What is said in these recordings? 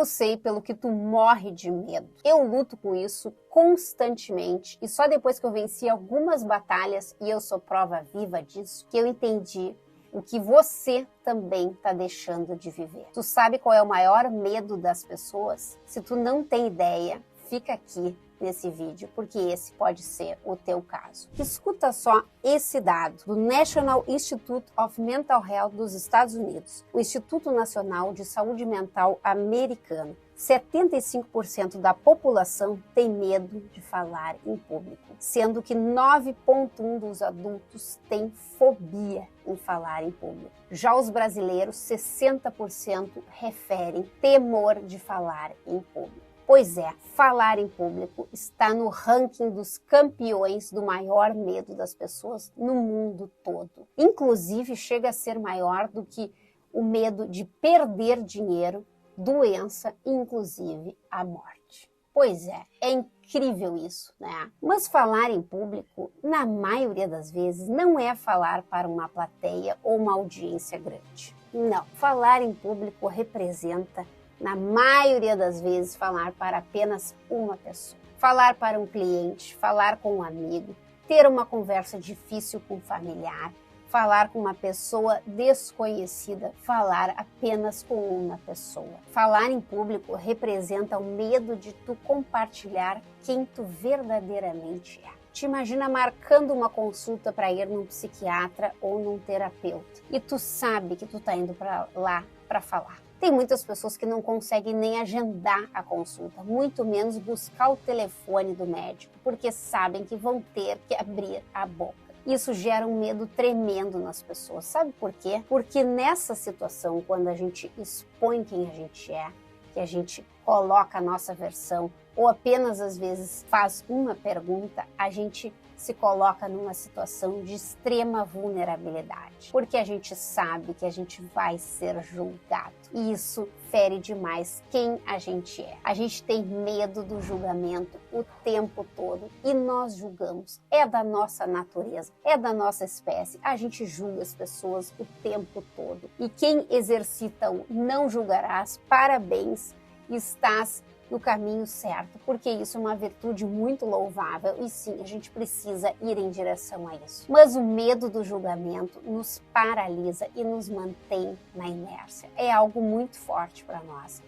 Eu sei pelo que tu morre de medo. Eu luto com isso constantemente e só depois que eu venci algumas batalhas, e eu sou prova viva disso, que eu entendi o que você também está deixando de viver. Tu sabe qual é o maior medo das pessoas? Se tu não tem ideia, fica aqui nesse vídeo, porque esse pode ser o teu caso. Escuta só esse dado do National Institute of Mental Health dos Estados Unidos, o Instituto Nacional de Saúde Mental americano. 75% da população tem medo de falar em público, sendo que 9,1% dos adultos têm fobia em falar em público. Já os brasileiros, 60% referem temor de falar em público. Pois é, falar em público está no ranking dos campeões do maior medo das pessoas no mundo todo. Inclusive, chega a ser maior do que o medo de perder dinheiro, doença e, inclusive, a morte. Pois é incrível isso, né? Mas falar em público, na maioria das vezes, não é falar para uma plateia ou uma audiência grande. Não, falar em público representa, na maioria das vezes, falar para apenas uma pessoa. Falar para um cliente, falar com um amigo, ter uma conversa difícil com um familiar, falar com uma pessoa desconhecida, falar apenas com uma pessoa. Falar em público representa o medo de tu compartilhar quem tu verdadeiramente é. Te imagina marcando uma consulta para ir num psiquiatra ou num terapeuta e tu sabe que tu tá indo para lá para falar. Tem muitas pessoas que não conseguem nem agendar a consulta, muito menos buscar o telefone do médico, porque sabem que vão ter que abrir a boca. Isso gera um medo tremendo nas pessoas. Sabe por quê? Porque nessa situação, quando a gente expõe quem a gente é, que a gente coloca a nossa versão, ou apenas às vezes faz uma pergunta, a gente se coloca numa situação de extrema vulnerabilidade, porque a gente sabe que a gente vai ser julgado. E isso fere demais quem a gente é. A gente tem medo do julgamento o tempo todo e nós julgamos. É da nossa natureza, é da nossa espécie. A gente julga as pessoas o tempo todo. E quem exercita o não julgarás, parabéns, estás no caminho certo, porque isso é uma virtude muito louvável e sim, a gente precisa ir em direção a isso. Mas o medo do julgamento nos paralisa e nos mantém na inércia. É algo muito forte para nós.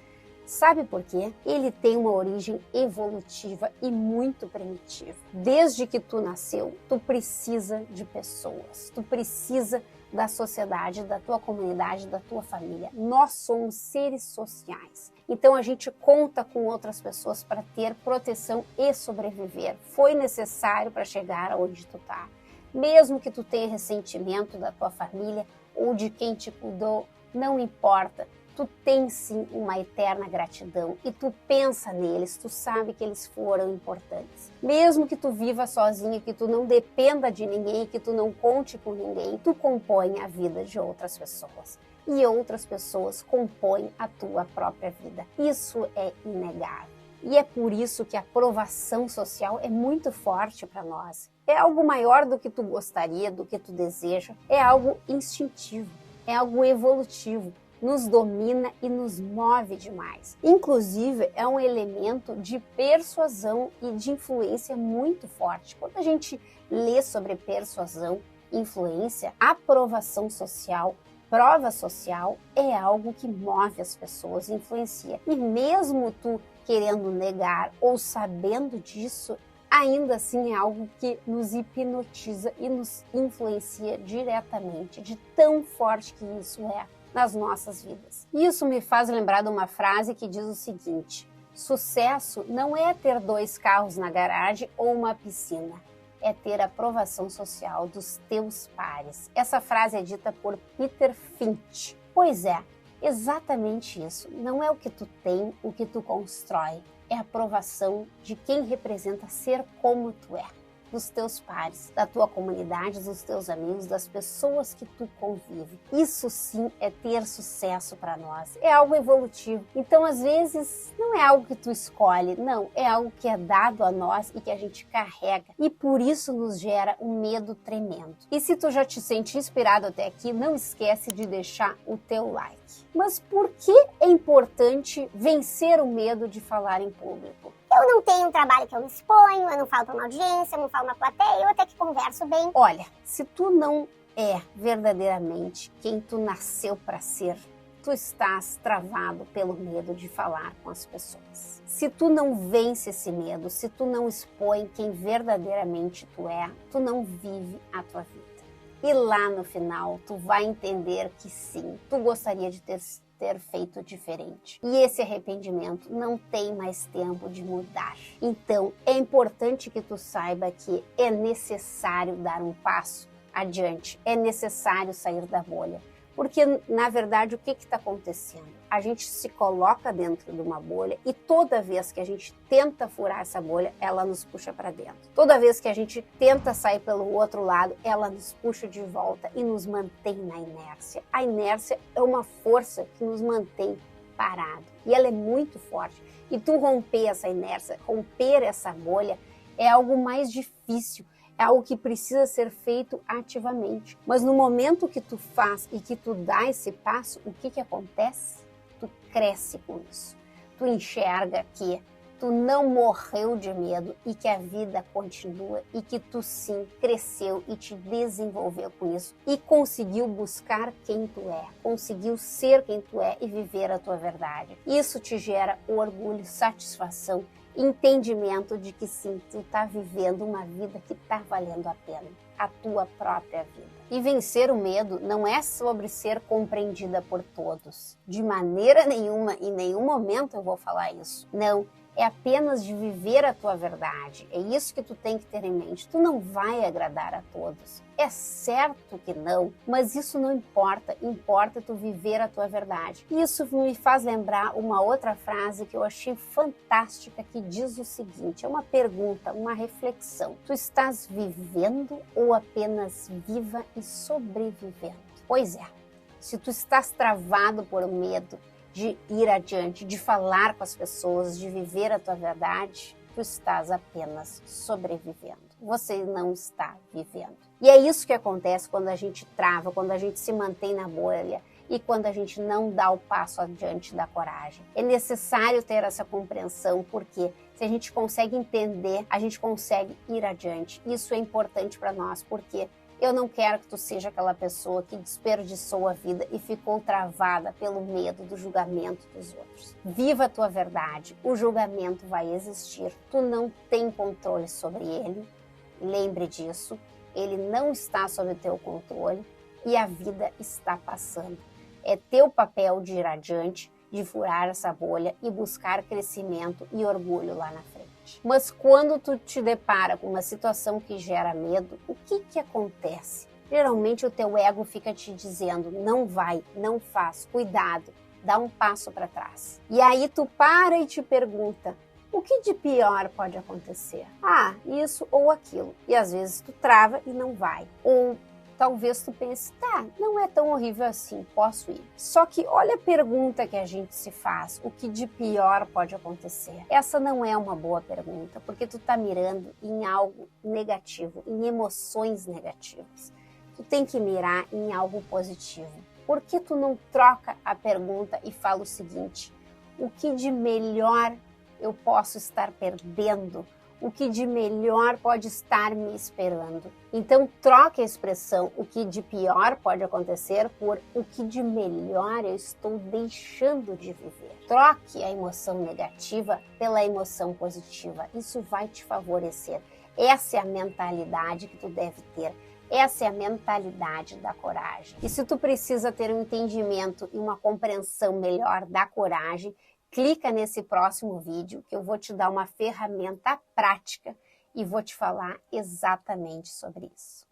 Sabe por quê? Ele tem uma origem evolutiva e muito primitiva. Desde que tu nasceu, tu precisa de pessoas, tu precisa da sociedade, da tua comunidade, da tua família. Nós somos seres sociais. Então a gente conta com outras pessoas para ter proteção e sobreviver. Foi necessário para chegar onde tu tá. Mesmo que tu tenha ressentimento da tua família ou de quem te cuidou, não importa. Tu tens sim uma eterna gratidão e tu pensa neles, tu sabe que eles foram importantes. Mesmo que tu viva sozinho, que tu não dependa de ninguém, que tu não conte com ninguém, tu compõe a vida de outras pessoas. E outras pessoas compõem a tua própria vida. Isso é inegável. E é por isso que a aprovação social é muito forte para nós. É algo maior do que tu gostaria, do que tu deseja. É algo instintivo, é algo evolutivo. Nos domina e nos move demais. Inclusive, é um elemento de persuasão e de influência muito forte. Quando a gente lê sobre persuasão, influência, aprovação social, prova social, é algo que move as pessoas, influencia. E mesmo tu querendo negar ou sabendo disso, ainda assim é algo que nos hipnotiza e nos influencia diretamente, de tão forte que isso é nas nossas vidas. Isso me faz lembrar de uma frase que diz o seguinte: sucesso não é ter 2 carros na garagem ou uma piscina, é ter a aprovação social dos teus pares. Essa frase é dita por Peter Finch. Pois é, exatamente isso. Não é o que tu tem, o que tu constrói, é a aprovação de quem representa ser como tu é. dos teus pares, da tua comunidade, dos teus amigos, das pessoas que tu convive. Isso sim é ter sucesso para nós, é algo evolutivo. Então, às vezes, não é algo que tu escolhe, não, é algo que é dado a nós e que a gente carrega. E por isso nos gera um medo tremendo. E se tu já te sente inspirado até aqui, não esquece de deixar o teu like. Mas por que é importante vencer o medo de falar em público? Eu não tenho um trabalho que eu me exponho, eu não falo para uma audiência, eu não falo uma plateia, eu até que converso bem. Olha, se tu não é verdadeiramente quem tu nasceu para ser, tu estás travado pelo medo de falar com as pessoas. Se tu não vence esse medo, se tu não expõe quem verdadeiramente tu é, tu não vive a tua vida. E lá no final, tu vai entender que sim, tu gostaria de ter feito diferente. E esse arrependimento não tem mais tempo de mudar. Então, é importante que tu saiba que é necessário dar um passo adiante, é necessário sair da bolha. Porque, na verdade, o que está acontecendo? A gente se coloca dentro de uma bolha e toda vez que a gente tenta furar essa bolha, ela nos puxa para dentro. Toda vez que a gente tenta sair pelo outro lado, ela nos puxa de volta e nos mantém na inércia. A inércia é uma força que nos mantém parado e ela é muito forte. E tu romper essa inércia, romper essa bolha, é algo mais difícil. É algo que precisa ser feito ativamente. Mas no momento que tu faz e que tu dá esse passo, o que acontece? Tu cresce com isso. Tu enxerga que tu não morreu de medo e que a vida continua e que tu sim cresceu e te desenvolveu com isso e conseguiu buscar quem tu é, conseguiu ser quem tu é e viver a tua verdade. Isso te gera orgulho, satisfação, entendimento de que sim, tu está vivendo uma vida que está valendo a pena, a tua própria vida. E vencer o medo não é sobre ser compreendida por todos. De maneira nenhuma, em nenhum momento eu vou falar isso. Não, é apenas de viver a tua verdade. É isso que tu tem que ter em mente. Tu não vai agradar a todos. É certo que não, mas isso não importa. Importa tu viver a tua verdade. Isso me faz lembrar uma outra frase que eu achei fantástica, que diz o seguinte, é uma pergunta, uma reflexão. Tu estás vivendo ou apenas viva e sobrevivendo? Pois é, se tu estás travado por medo de ir adiante, de falar com as pessoas, de viver a tua verdade, tu estás apenas sobrevivendo. Você não está vivendo. E é isso que acontece quando a gente trava, quando a gente se mantém na bolha e quando a gente não dá o passo adiante da coragem. É necessário ter essa compreensão, porque se a gente consegue entender, a gente consegue ir adiante. Isso é importante para nós, porque eu não quero que tu seja aquela pessoa que desperdiçou a vida e ficou travada pelo medo do julgamento dos outros. Viva a tua verdade, o julgamento vai existir, tu não tem controle sobre ele, lembre disso, ele não está sob teu controle e a vida está passando. É teu papel de ir adiante, de furar essa bolha e buscar crescimento e orgulho lá na frente. Mas quando tu te depara com uma situação que gera medo, o que acontece? Geralmente o teu ego fica te dizendo, não vai, não faz, cuidado, dá um passo para trás. E aí tu para e te pergunta, o que de pior pode acontecer? Ah, isso ou aquilo. E às vezes tu trava e não vai. Ou talvez tu pense, tá, não é tão horrível assim, posso ir. Só que olha a pergunta que a gente se faz, o que de pior pode acontecer? Essa não é uma boa pergunta, porque tu tá mirando em algo negativo, em emoções negativas. Tu tem que mirar em algo positivo. Por que tu não troca a pergunta e fala o seguinte, o que de melhor eu posso estar perdendo? O que de melhor pode estar me esperando? Então, troque a expressão o que de pior pode acontecer por o que de melhor eu estou deixando de viver. Troque a emoção negativa pela emoção positiva. Isso vai te favorecer. Essa é a mentalidade que tu deve ter. Essa é a mentalidade da coragem. E se tu precisa ter um entendimento e uma compreensão melhor da coragem, clica nesse próximo vídeo que eu vou te dar uma ferramenta prática e vou te falar exatamente sobre isso.